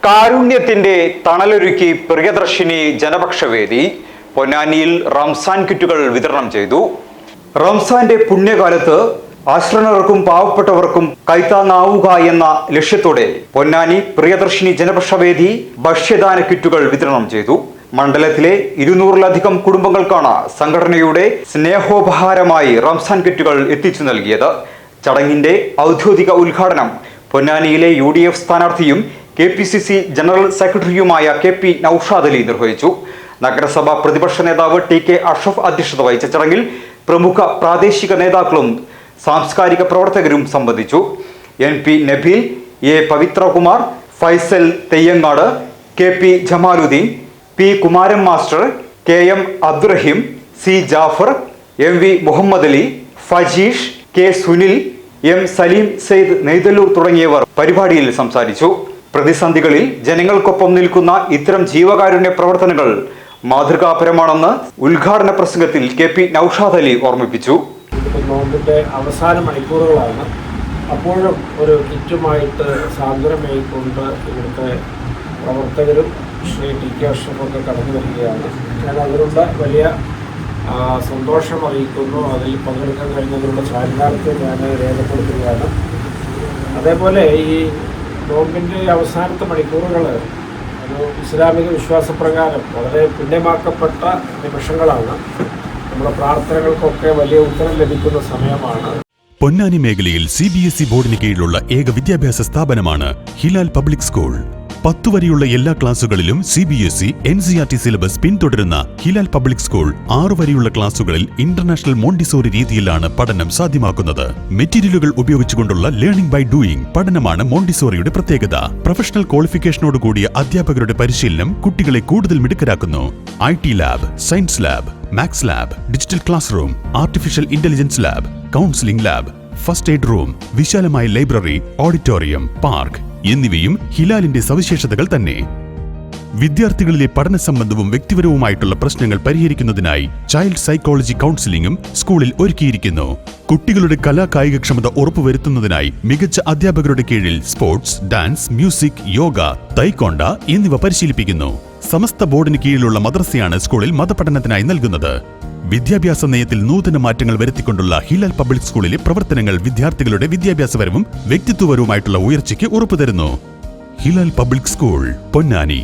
കാരുണ്യത്തിന്റെ തണലൊരുക്കി പ്രിയദർശിനി ജനപക്ഷവേദി പൊന്നാനിയിൽ റംസാൻ കിറ്റുകൾ വിതരണം ചെയ്തു. റംസാന്റെ പുണ്യകാലത്ത് ആശ്രിതർക്കും പാവപ്പെട്ടവർക്കും കൈത്താങ്ങാവുക എന്ന ലക്ഷ്യത്തോടെ പൊന്നാനി പ്രിയദർശിനി ജനപക്ഷവേദി ഭക്ഷ്യദാന കിറ്റുകൾ വിതരണം ചെയ്തു. മണ്ഡലത്തിലെ 200-ലധികം കുടുംബങ്ങൾക്കാണ് സംഘടനയുടെ സ്നേഹോപഹാരമായി റംസാൻ കിറ്റുകൾ എത്തിച്ചു നൽകിയത്. ചടങ്ങിന്റെ ഔദ്യോഗിക ഉദ്ഘാടനം പൊന്നാനിയിലെ UDF സ്ഥാനാർത്ഥിയും KPCC ജനറൽ സെക്രട്ടറിയുമായ KP നൌഷാദ് അലി നിർവഹിച്ചു. നഗരസഭാ പ്രതിപക്ഷ നേതാവ് TK അഷ്റഫ് അധ്യക്ഷത വഹിച്ച ചടങ്ങിൽ പ്രമുഖ പ്രാദേശിക നേതാക്കളും സാംസ്കാരിക പ്രവർത്തകരും സംബന്ധിച്ചു. NP Nabeel, A Pavithrakumar, Faisal Theyyangad, KP Jamaluddin, P Kumaran master, KM Abdurahim, C Jafar, MV Muhammad Ali, Fajeesh, K Sunil, M Saleem Syed Neithallur തുടങ്ങിയവർ പരിപാടിയിൽ സംസാരിച്ചു. പ്രതിസന്ധികളിൽ ജനങ്ങൾക്കൊപ്പം നിൽക്കുന്ന ഇത്തരം ജീവകാരുണ്യ പ്രവർത്തനങ്ങൾ മാതൃകാപരമാണെന്ന് ഉദ്ഘാടന പ്രസംഗത്തിൽ KP നൌഷാദ് അലി ഓർമ്മിപ്പിച്ചു. നോമ്പിന്റെ അവസാന മണിക്കൂറുകളാണ്. അപ്പോഴും ഒരു കിറ്റുമായിട്ട് സാന്ത്വനമേയിക്കൊണ്ട് ഇവിടുത്തെ പ്രവർത്തകരും ശ്രീ TK അഷ്റഫൊക്കെ കടന്നു വരികയാണ്. ഞാൻ അതിനുള്ള വലിയ സന്തോഷം അറിയിക്കുന്നു. അതിൽ പങ്കെടുക്കാൻ കഴിഞ്ഞതിനുള്ള ചാരിതാർത്ഥ്യം ഞാൻ രേഖപ്പെടുത്തുകയാണ്. അതേപോലെ ഈ നോമ്പിൻ്റെ അവസാനത്തെ മണിക്കൂറുകൾ ഒരു ഇസ്ലാമിക വിശ്വാസപ്രകാരം വളരെ പുണ്യമാക്കപ്പെട്ട നിമിഷങ്ങളാണ്. നമ്മുടെ പ്രാർത്ഥനകൾക്കൊക്കെ വലിയ ഉത്തരം ലഭിക്കുന്ന സമയമാണ്. പൊന്നാനി മേഖലയിൽ CBSE ബോർഡിന് കീഴിലുള്ള ഏക വിദ്യാഭ്യാസ സ്ഥാപനമാണ് ഹിലാൽ പബ്ലിക് സ്കൂൾ. 10 വരെയുള്ള എല്ലാ ക്ലാസുകളിലും CBSE NCERT സിലബസ് പിന്തുടരുന്ന ഹിലാൽ പബ്ലിക് സ്കൂൾ 6 വരെയുള്ള ക്ലാസുകളിൽ ഇന്റർനാഷണൽ മോണ്ടിസോറി രീതിയിലാണ് പഠനം സാധ്യമാക്കുന്നത്. മെറ്റീരിയലുകൾ ഉപയോഗിച്ചുകൊണ്ടുള്ള ലേണിംഗ് ബൈ ഡൂയിങ് പഠനമാണ് മോണ്ടിസോറിയുടെ പ്രത്യേകത. പ്രൊഫഷണൽ ക്വാളിഫിക്കേഷനോട് കൂടിയ അധ്യാപകരുടെ പരിശീലനം കുട്ടികളെ കൂടുതൽ മിടുക്കരാക്കുന്നു. IT lab, science lab, maths lab, digital class room, artificial intelligence lab, counselling lab, first aid room, വിശാലമായ ലൈബ്രറി, ഓഡിറ്റോറിയം, പാർക്ക് എന്നിവയും ഹിലാലിന്റെ സവിശേഷതകൾ തന്നെ. വിദ്യാർത്ഥികളിലെ പഠന സംബന്ധവും വ്യക്തിപരവുമായിട്ടുള്ള പ്രശ്നങ്ങൾ പരിഹരിക്കുന്നതിനായി ചൈൽഡ് സൈക്കോളജി കൗൺസിലിംഗും സ്കൂളിൽ ഒരുക്കിയിരിക്കുന്നു. കുട്ടികളുടെ കലാകായികക്ഷമത ഉറപ്പുവരുത്തുന്നതിനായി മികച്ച അധ്യാപകരുടെ കീഴിൽ സ്പോർട്സ്, ഡാൻസ്, മ്യൂസിക്, യോഗ, തൈക്കോണ്ട എന്നിവ പരിശീലിപ്പിക്കുന്നു. സമസ്ത ബോർഡിന് കീഴിലുള്ള മദ്രസയാണ് സ്കൂളിൽ മതപഠനത്തിനായി നൽകുന്നത്. വിദ്യാഭ്യാസ നയത്തിൽ നൂതന മാറ്റങ്ങൾ വരുത്തിക്കൊണ്ടുള്ള ഹിലാൽ പബ്ലിക് സ്കൂളിലെ പ്രവർത്തനങ്ങൾ വിദ്യാർത്ഥികളുടെ വിദ്യാഭ്യാസപരവും വ്യക്തിത്വപരവുമായിട്ടുള്ള ഉയർച്ചയ്ക്ക് ഉറപ്പുതരുന്നു. Hilal public school, Ponnani.